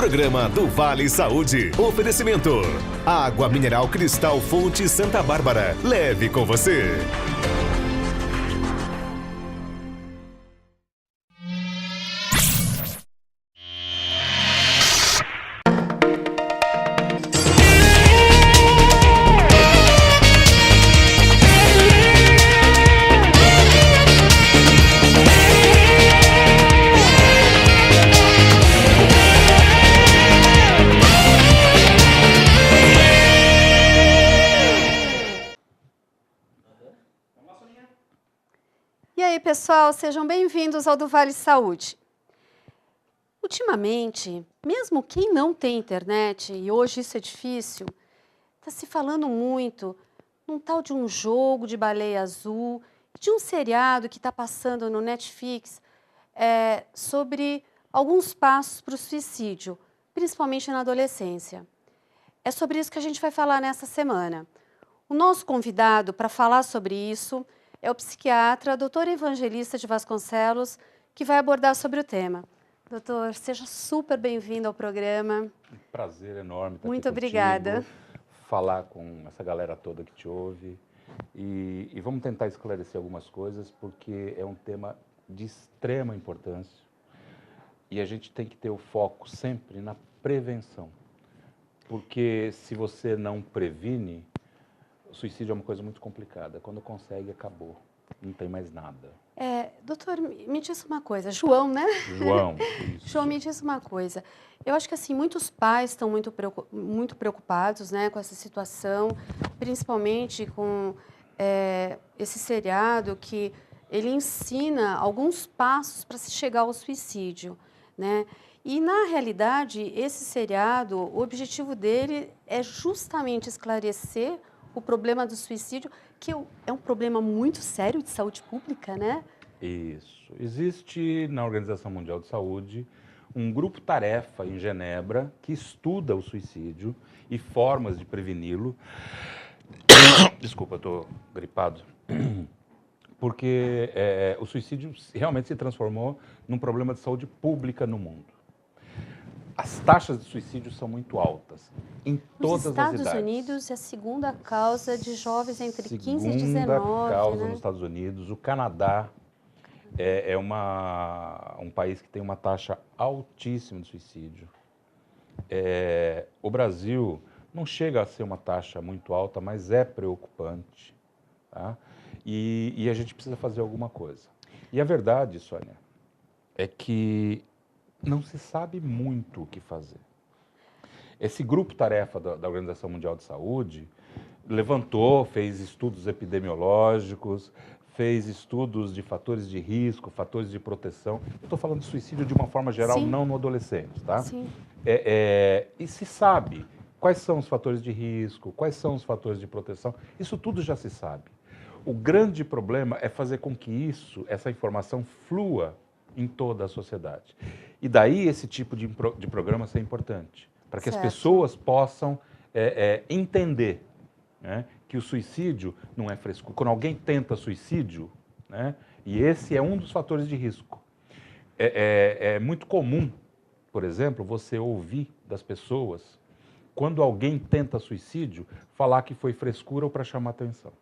Programa do Vale Saúde. Oferecimento. Água mineral Cristal Fonte Santa Bárbara. Leve com você. E aí, pessoal, sejam bem-vindos ao do Vale Saúde. Ultimamente, mesmo quem não tem internet, e hoje isso é difícil, está se falando muito num tal de um jogo de baleia azul, de um seriado que está passando no Netflix sobre alguns passos para o suicídio, principalmente na adolescência. É sobre isso que a gente vai falar nessa semana. O nosso convidado para falar sobre isso é o psiquiatra, doutor Evangelista de Vasconcelos, que vai abordar sobre o tema. Doutor, seja super bem-vindo ao programa. Um prazer enorme estar Muito aqui obrigada. Contigo, falar com essa galera toda que te ouve. E vamos tentar esclarecer algumas coisas, porque é um tema de extrema importância. E a gente tem que ter o foco sempre na prevenção. Porque se você não previne, o suicídio é uma coisa muito complicada. Quando consegue, acabou. Não tem mais nada. Doutor, me diz uma coisa. João, né? João. Isso. João, me diz uma coisa. Eu acho que assim, muitos pais estão muito preocupados, né, com essa situação, principalmente com esse seriado que ele ensina alguns passos para se chegar ao suicídio, né? E, na realidade, esse seriado, o objetivo dele é justamente esclarecer o problema do suicídio, que é um problema muito sério de saúde pública, né? Isso. Existe na Organização Mundial de Saúde um grupo-tarefa em Genebra que estuda o suicídio e formas de preveni-lo. Desculpa, estou gripado. Porque o suicídio realmente se transformou num problema de saúde pública no mundo. As taxas de suicídio são muito altas em todas as idades. Nos Estados Unidos é a segunda causa de jovens entre 15 e 19. Segunda causa né? nos Estados Unidos. O Canadá é um país que tem uma taxa altíssima de suicídio. O Brasil não chega a ser uma taxa muito alta, mas é preocupante. Tá? E a gente precisa fazer alguma coisa. E a verdade, Sônia, é que não se sabe muito o que fazer. Esse grupo-tarefa da Organização Mundial de Saúde levantou, fez estudos epidemiológicos, fez estudos de fatores de risco, fatores de proteção. Eu estou falando de suicídio de uma forma geral, Sim. não no adolescente, tá? Sim. E se sabe quais são os fatores de risco, quais são os fatores de proteção, isso tudo já se sabe. O grande problema é fazer com que essa informação flua em toda a sociedade. E daí esse tipo de programa ser importante, para que as pessoas possam entender, né, que o suicídio não é frescura. Quando alguém tenta suicídio, né, e esse é um dos fatores de risco, é muito comum, por exemplo, você ouvir das pessoas, quando alguém tenta suicídio, falar que foi frescura ou para chamar atenção.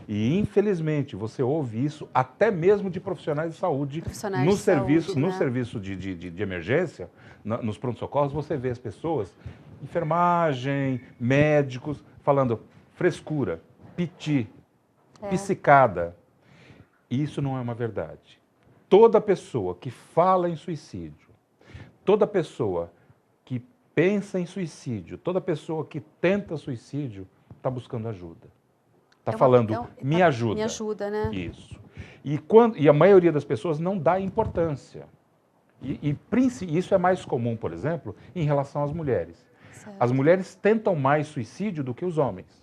E, infelizmente, você ouve isso até mesmo de profissionais de saúde. No serviço de emergência, nos pronto-socorros, você vê as pessoas, enfermagem, médicos, falando frescura, piti, psicada. Isso não é uma verdade. Toda pessoa que fala em suicídio, toda pessoa que pensa em suicídio, toda pessoa que tenta suicídio, está buscando ajuda. Está falando, me ajuda. Me ajuda, né? Isso. E a maioria das pessoas não dá importância. E isso é mais comum, por exemplo, em relação às mulheres. Certo. As mulheres tentam mais suicídio do que os homens.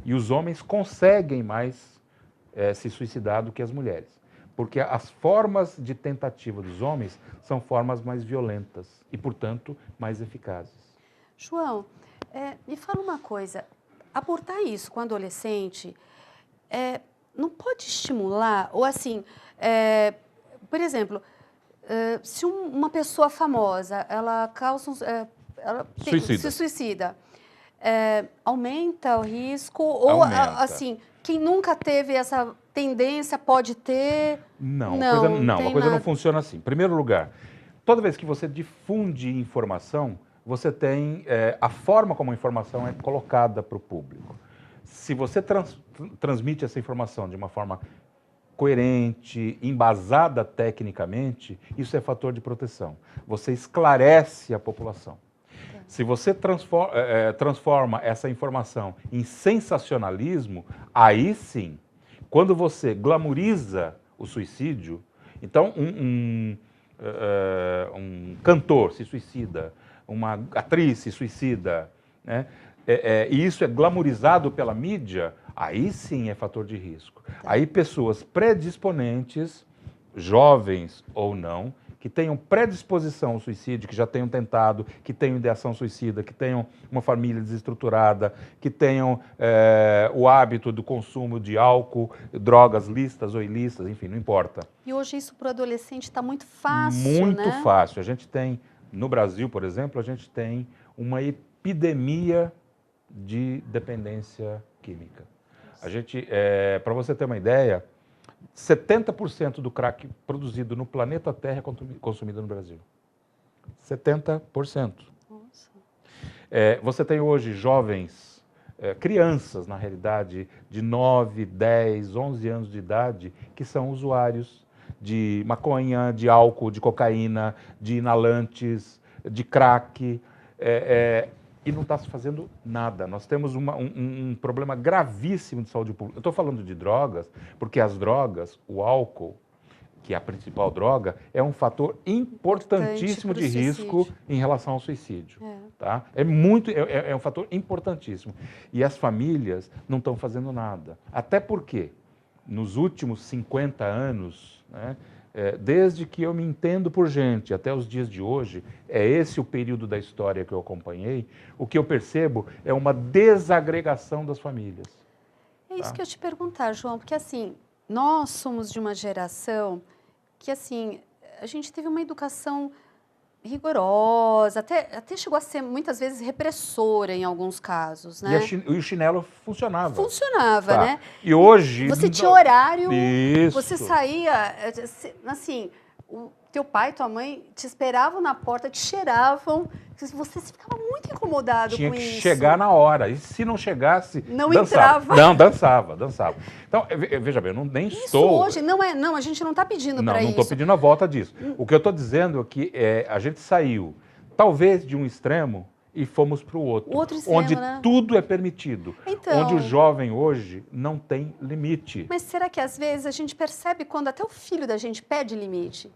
E os homens conseguem mais se suicidar do que as mulheres. Porque as formas de tentativa dos homens são formas mais violentas e, portanto, mais eficazes. João, me fala uma coisa. Abordar isso com adolescente não pode estimular, ou assim, por exemplo, se uma pessoa famosa, ela causa ela Suicida. se suicida, aumenta o risco? Ou, Aumenta. assim, quem nunca teve essa tendência pode ter? Não, Não a tem coisa não nada. funciona assim. Em primeiro lugar, toda vez que você difunde informação, você tem a forma como a informação é colocada para o público. Se você transmite essa informação de uma forma coerente, embasada tecnicamente, isso é fator de proteção. Você esclarece a população. Se você transforma essa informação em sensacionalismo, aí sim, quando você glamoriza o suicídio, então um cantor se suicida, uma atriz se suicida, né? E isso é glamorizado pela mídia, aí sim é fator de risco. Aí pessoas predisponentes, jovens ou não, que tenham predisposição ao suicídio, que já tenham tentado, que tenham ideação suicida, que tenham uma família desestruturada, que tenham o hábito do consumo de álcool, drogas lícitas ou ilícitas, enfim, não importa. E hoje isso para o adolescente está muito fácil, Muito né? fácil. A gente tem, no Brasil, por exemplo, a gente tem uma epidemia de dependência química. A gente, para você ter uma ideia, 70% do crack produzido no planeta Terra é consumido no Brasil. 70%. Nossa. Você tem hoje jovens, crianças, na realidade, de 9, 10, 11 anos de idade, que são usuários de maconha, de álcool, de cocaína, de inalantes, de crack, e não está se fazendo nada. Nós temos um problema gravíssimo de saúde pública. Eu estou falando de drogas, porque as drogas, o álcool, que é a principal droga, é um fator importantíssimo de risco em relação ao suicídio. Tá? É um fator importantíssimo. E as famílias não estão fazendo nada. Até porque, nos últimos 50 anos, né, desde que eu me entendo por gente até os dias de hoje, é esse o período da história que eu acompanhei, o que eu percebo é uma desagregação das famílias. É isso que eu te perguntar, João, porque assim, nós somos de uma geração que assim, a gente teve uma educação rigorosa, até chegou a ser muitas vezes repressora em alguns casos, né? E o chinelo funcionava. Funcionava, Tá. né? E hoje... Você tinha horário, Isso. você saía, assim, o teu pai e tua mãe te esperavam na porta, te cheiravam, você ficava muito incomodado Tinha com que isso. chegar na hora. E se não chegasse, não dançava. entrava. Não, dançava. Então, veja bem, eu nem Isso estou... hoje, não, a gente não está pedindo para isso. Não estou pedindo a volta disso. O que eu estou dizendo é que a gente saiu, talvez, de um extremo e fomos para o outro. Extremo, onde né? tudo é permitido. Então, onde o jovem hoje não tem limite. Mas será que às vezes a gente percebe quando até o filho da gente pede limite?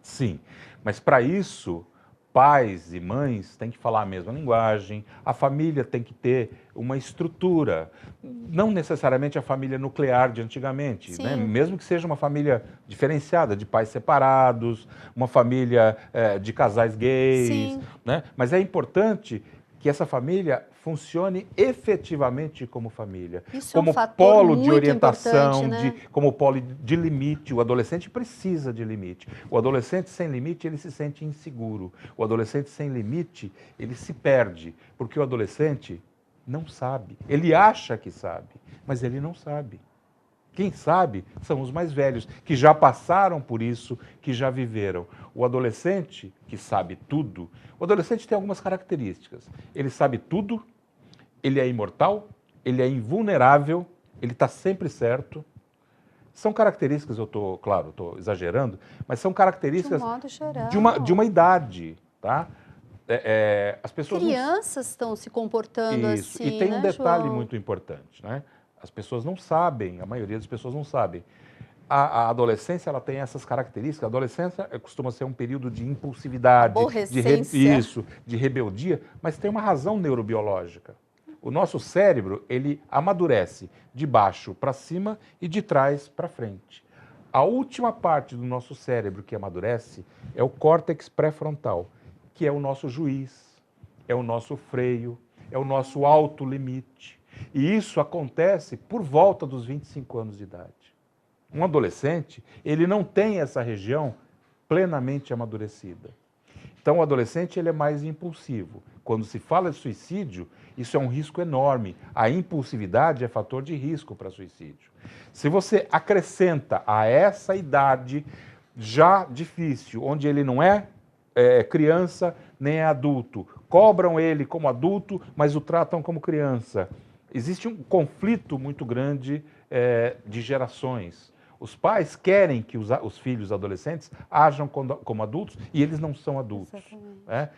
Sim, mas para isso, pais e mães têm que falar a mesma linguagem, a família tem que ter uma estrutura, não necessariamente a família nuclear de antigamente, né? Mesmo que seja uma família diferenciada, de pais separados, uma família de casais gays, né? Mas é importante que essa família funcione efetivamente como família, Isso como é um fator polo de muito orientação, importante, né? como polo de limite. O adolescente precisa de limite. O adolescente sem limite, ele se sente inseguro. O adolescente sem limite, ele se perde, porque o adolescente não sabe. Ele acha que sabe, mas ele não sabe. Quem sabe são os mais velhos, que já passaram por isso, que já viveram. O adolescente, que sabe tudo, o adolescente tem algumas características. Ele sabe tudo, ele é imortal, ele é invulnerável, ele está sempre certo. São características, estou exagerando, mas são características de um modo geral. de uma idade, tá? As pessoas crianças estão se comportando isso. assim, E tem um né, detalhe João? muito importante, né? As pessoas não sabem, a maioria das pessoas não sabem. A adolescência, ela tem essas características. A adolescência costuma ser um período de impulsividade, de rebeldia, mas tem uma razão neurobiológica. O nosso cérebro, ele amadurece de baixo para cima e de trás para frente. A última parte do nosso cérebro que amadurece é o córtex pré-frontal, que é o nosso juiz, é o nosso freio, é o nosso autolimite. E isso acontece por volta dos 25 anos de idade. Um adolescente, ele não tem essa região plenamente amadurecida. Então, o adolescente ele é mais impulsivo. Quando se fala de suicídio, isso é um risco enorme. A impulsividade é fator de risco para suicídio. Se você acrescenta a essa idade já difícil, onde ele não é criança nem é adulto, cobram ele como adulto, mas o tratam como criança. Existe um conflito muito grande de gerações. Os pais querem que os filhos adolescentes ajam como adultos e eles não são adultos. Né?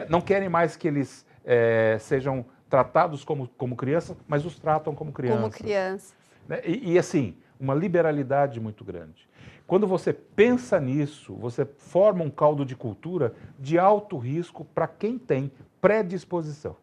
Não querem mais que eles sejam tratados como crianças, mas os tratam como crianças. Como crianças. Né? E assim, uma liberalidade muito grande. Quando você pensa nisso, você forma um caldo de cultura de alto risco para quem tem predisposição.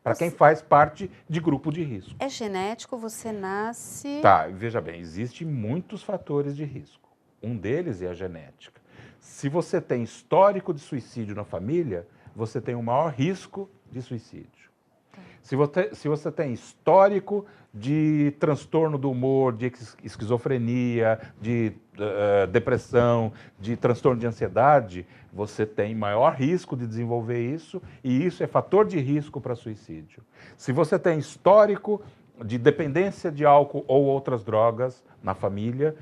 Para quem faz parte de grupo de risco. É genético, você nasce... Tá, veja bem, existem muitos fatores de risco. Um deles é a genética. Se você tem histórico de suicídio na família, você tem um maior risco de suicídio. Se você tem histórico de transtorno do humor, de esquizofrenia, de depressão, de transtorno de ansiedade, você tem maior risco de desenvolver isso, e isso é fator de risco para suicídio. Se você tem histórico de dependência de álcool ou outras drogas na família,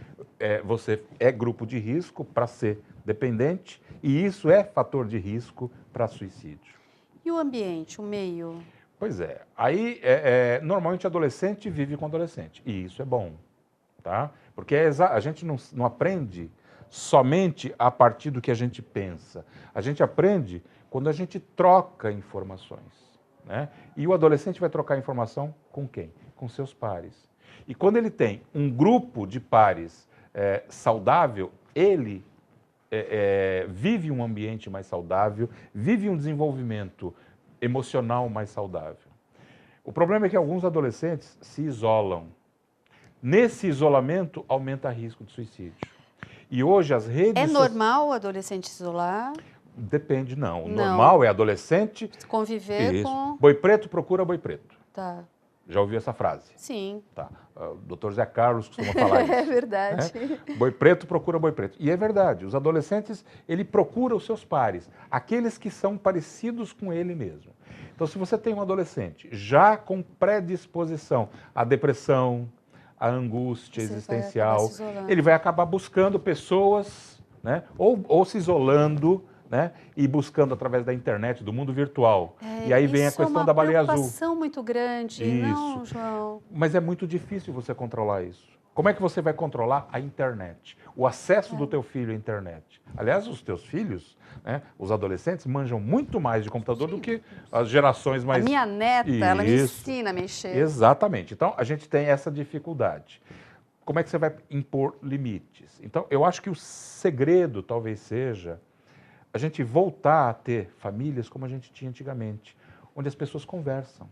você é grupo de risco para ser dependente, e isso é fator de risco para suicídio. E o ambiente, o meio? Pois é. Aí, normalmente, adolescente vive com adolescente. E isso é bom, tá? Porque a gente não aprende somente a partir do que a gente pensa. A gente aprende quando a gente troca informações, né? E o adolescente vai trocar informação com quem? Com seus pares. E quando ele tem um grupo de pares saudável, ele vive um ambiente mais saudável, vive um desenvolvimento emocional mais saudável. O problema é que alguns adolescentes se isolam. Nesse isolamento, aumenta o risco de suicídio. E hoje as redes... É normal o adolescente se isolar? Depende, não. O normal é adolescente... Conviver com... Boi preto procura boi preto. Tá. Já ouviu essa frase? Sim. Tá. O doutor Zé Carlos costuma falar isso. É verdade. Né? Boi preto procura boi preto. E é verdade. Os adolescentes, ele procura os seus pares. Aqueles que são parecidos com ele mesmo. Então, se você tem um adolescente já com predisposição à depressão, à angústia existencial, ele vai acabar buscando pessoas, né? Ou se isolando, né? E buscando através da internet, do mundo virtual. E aí vem a questão da baleia azul. Isso é uma preocupação muito grande, não, João? Mas é muito difícil você controlar isso. Como é que você vai controlar a internet? O acesso do teu filho à internet. Aliás, os teus filhos, né, os adolescentes, manjam muito mais de computador do que as gerações mais... A minha neta, ela me ensina a mexer. Exatamente. Então, a gente tem essa dificuldade. Como é que você vai impor limites? Então, eu acho que o segredo talvez seja a gente voltar a ter famílias como a gente tinha antigamente, onde as pessoas conversam.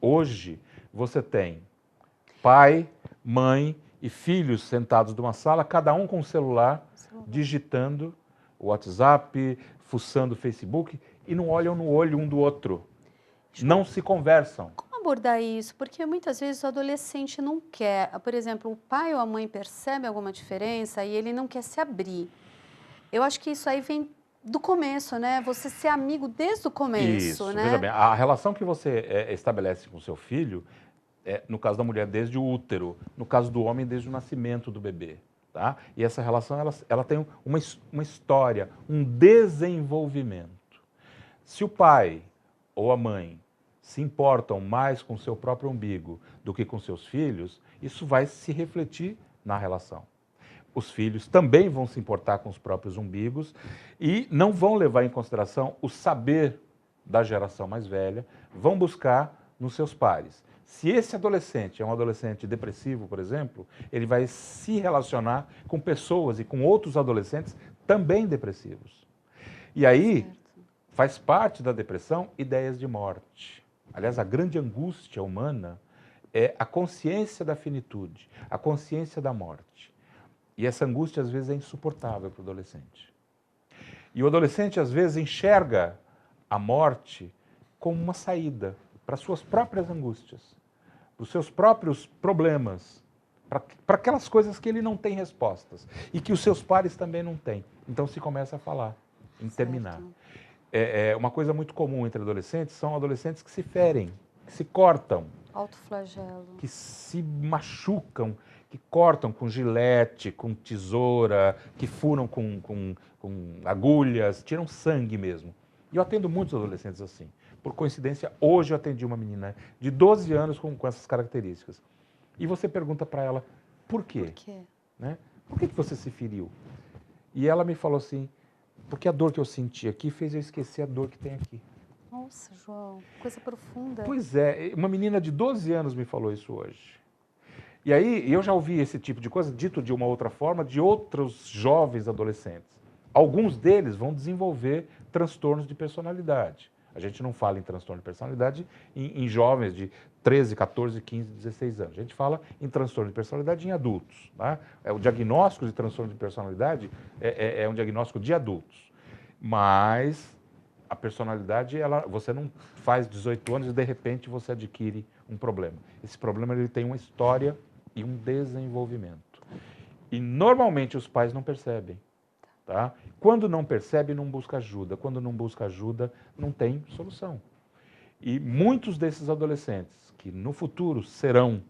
Hoje, você tem pai, mãe e filhos sentados numa sala, cada um com o celular, digitando o WhatsApp, fuçando o Facebook, e não olham no olho um do outro. Não se conversam. Como abordar isso? Porque muitas vezes o adolescente não quer. Por exemplo, o pai ou a mãe percebe alguma diferença e ele não quer se abrir. Eu acho que isso aí vem do começo, né? Você ser amigo desde o começo, isso, né? Veja bem, a relação que você estabelece com o seu filho, no caso da mulher, desde o útero, no caso do homem, desde o nascimento do bebê. Tá? E essa relação ela tem uma história, um desenvolvimento. Se o pai ou a mãe se importam mais com o seu próprio umbigo do que com seus filhos, isso vai se refletir na relação. Os filhos também vão se importar com os próprios umbigos e não vão levar em consideração o saber da geração mais velha, vão buscar nos seus pares. Se esse adolescente é um adolescente depressivo, por exemplo, ele vai se relacionar com pessoas e com outros adolescentes também depressivos. E aí, faz parte da depressão ideias de morte. Aliás, a grande angústia humana é a consciência da finitude, a consciência da morte. E essa angústia, às vezes, é insuportável para o adolescente. E o adolescente, às vezes, enxerga a morte como uma saída para suas próprias angústias, para os seus próprios problemas, para aquelas coisas que ele não tem respostas e que os seus pares também não têm. Então se começa a falar. em terminar. Certo. Uma coisa muito comum entre adolescentes são adolescentes que se ferem, que se cortam, Autoflagelo. que se machucam, que cortam com gilete, com tesoura, que furam com agulhas, tiram sangue mesmo. E eu atendo muitos adolescentes assim. Por coincidência, hoje eu atendi uma menina de 12 anos com essas características. E você pergunta para ela, por quê? Por quê? Né? Por que você se feriu? E ela me falou assim, porque a dor que eu senti aqui fez eu esquecer a dor que tem aqui. Nossa, João, coisa profunda. Pois é, uma menina de 12 anos me falou isso hoje. E aí, eu já ouvi esse tipo de coisa dito de uma outra forma de outros jovens adolescentes. Alguns deles vão desenvolver transtornos de personalidade. A gente não fala em transtorno de personalidade em jovens de 13, 14, 15, 16 anos. A gente fala em transtorno de personalidade em adultos. Tá? O diagnóstico de transtorno de personalidade é um diagnóstico de adultos. Mas a personalidade, você não faz 18 anos e de repente você adquire um problema. Esse problema ele tem uma história e um desenvolvimento. E normalmente os pais não percebem. Tá? Quando não percebe, não busca ajuda. Quando não busca ajuda, não tem solução. E muitos desses adolescentes, que no futuro serão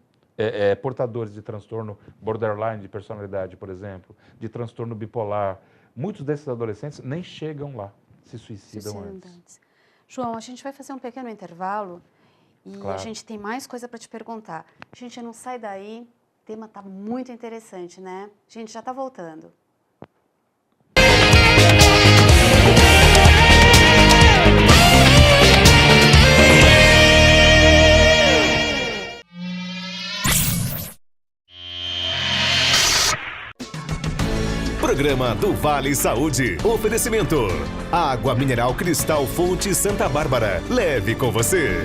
portadores de transtorno borderline de personalidade, por exemplo, de transtorno bipolar, muitos desses adolescentes nem chegam lá, se suicidam antes. João, a gente vai fazer um pequeno intervalo e Claro. a gente tem mais coisa para te perguntar. A gente não sai daí, o tema está muito interessante, né? A gente já está voltando. Programa do Vale Saúde. Oferecimento. Água mineral Cristal Fonte Santa Bárbara. Leve com você.